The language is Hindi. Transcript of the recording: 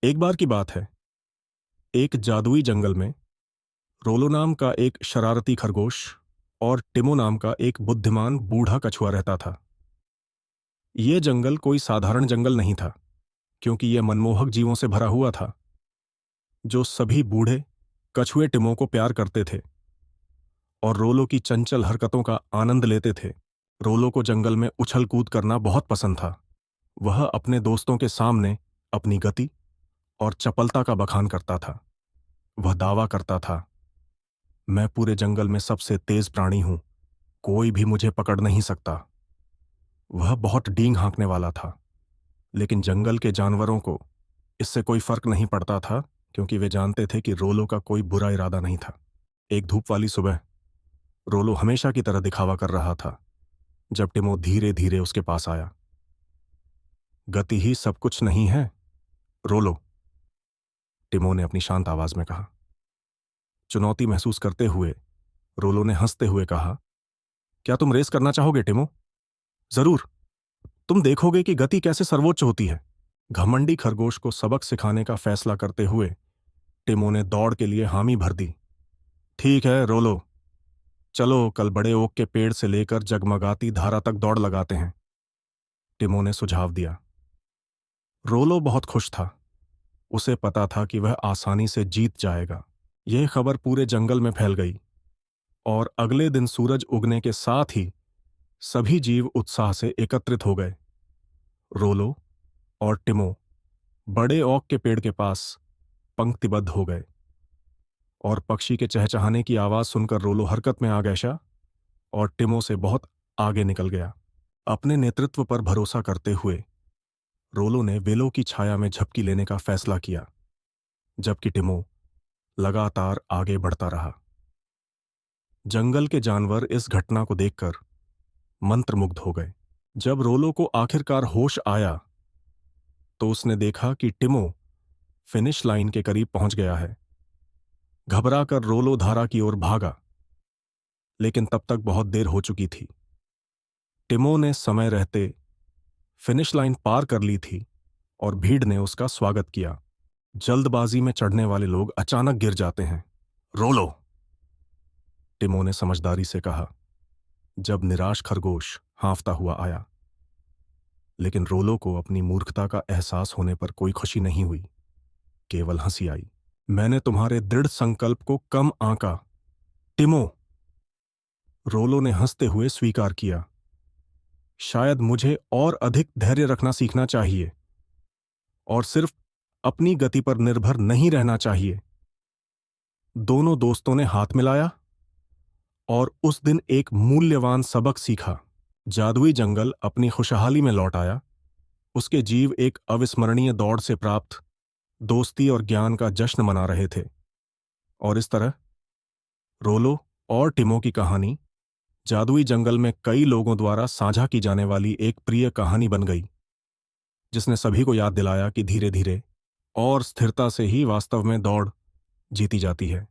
एक बार की बात है। एक जादुई जंगल में रोलो नाम का एक शरारती खरगोश और टिमो नाम का एक बुद्धिमान बूढ़ा कछुआ रहता था। यह जंगल कोई साधारण जंगल नहीं था, क्योंकि यह मनमोहक जीवों से भरा हुआ था, जो सभी बूढ़े कछुए टिमो को प्यार करते थे और रोलो की चंचल हरकतों का आनंद लेते थे। रोलो को जंगल में उछल कूद करना बहुत पसंद था। वह अपने दोस्तों के सामने अपनी गति और चपलता का बखान करता था। वह दावा करता था, मैं पूरे जंगल में सबसे तेज प्राणी हूं, कोई भी मुझे पकड़ नहीं सकता। वह बहुत डींग हाँकने वाला था, लेकिन जंगल के जानवरों को इससे कोई फर्क नहीं पड़ता था, क्योंकि वे जानते थे कि रोलो का कोई बुरा इरादा नहीं था। एक धूप वाली सुबह रोलो हमेशा की तरह दिखावा कर रहा था, जब टिमो धीरे धीरे उसके पास आया। गति ही सब कुछ नहीं है, रोलो, टिमो ने अपनी शांत आवाज में कहा। चुनौती महसूस करते हुए रोलो ने हंसते हुए कहा, क्या तुम रेस करना चाहोगे टिमो? जरूर, तुम देखोगे कि गति कैसे सर्वोच्च होती है। घमंडी खरगोश को सबक सिखाने का फैसला करते हुए टिमो ने दौड़ के लिए हामी भर दी। ठीक है रोलो, चलो कल बड़े ओक के पेड़ से लेकर जगमगाती धारा तक दौड़ लगाते हैं, टिमो ने सुझाव दिया। रोलो बहुत खुश था। उसे पता था कि वह आसानी से जीत जाएगा। यह खबर पूरे जंगल में फैल गई और अगले दिन सूरज उगने के साथ ही सभी जीव उत्साह से एकत्रित हो गए। रोलो और टिमो बड़े ओक के पेड़ के पास पंक्तिबद्ध हो गए और पक्षी के चहचहाने की आवाज सुनकर रोलो हरकत में आ गया और टिमो से बहुत आगे निकल गया। अपने नेतृत्व पर भरोसा करते हुए रोलो ने वेलों की छाया में झपकी लेने का फैसला किया, जबकि टिमो लगातार आगे बढ़ता रहा। जंगल के जानवर इस घटना को देखकर मंत्रमुग्ध हो गए। जब रोलो को आखिरकार होश आया तो उसने देखा कि टिमो फिनिश लाइन के करीब पहुंच गया है। घबराकर रोलो धारा की ओर भागा, लेकिन तब तक बहुत देर हो चुकी थी। टिमो ने समय रहते फिनिश लाइन पार कर ली थी और भीड़ ने उसका स्वागत किया। जल्दबाजी में चढ़ने वाले लोग अचानक गिर जाते हैं, रोलो, टिमो ने समझदारी से कहा, जब निराश खरगोश हांफता हुआ आया। लेकिन रोलो को अपनी मूर्खता का एहसास होने पर कोई खुशी नहीं हुई, केवल हंसी आई। मैंने तुम्हारे दृढ़ संकल्प को कम आंका, टिमो, रोलो ने हंसते हुए स्वीकार किया। शायद मुझे और अधिक धैर्य रखना सीखना चाहिए और सिर्फ अपनी गति पर निर्भर नहीं रहना चाहिए। दोनों दोस्तों ने हाथ मिलाया और उस दिन एक मूल्यवान सबक सीखा। जादुई जंगल अपनी खुशहाली में लौट आया। उसके जीव एक अविस्मरणीय दौड़ से प्राप्त दोस्ती और ज्ञान का जश्न मना रहे थे। और इस तरह रोलो और टिमो की कहानी जादुई जंगल में कई लोगों द्वारा साझा की जाने वाली एक प्रिय कहानी बन गई, जिसने सभी को याद दिलाया कि धीरे धीरे और स्थिरता से ही वास्तव में दौड़ जीती जाती है।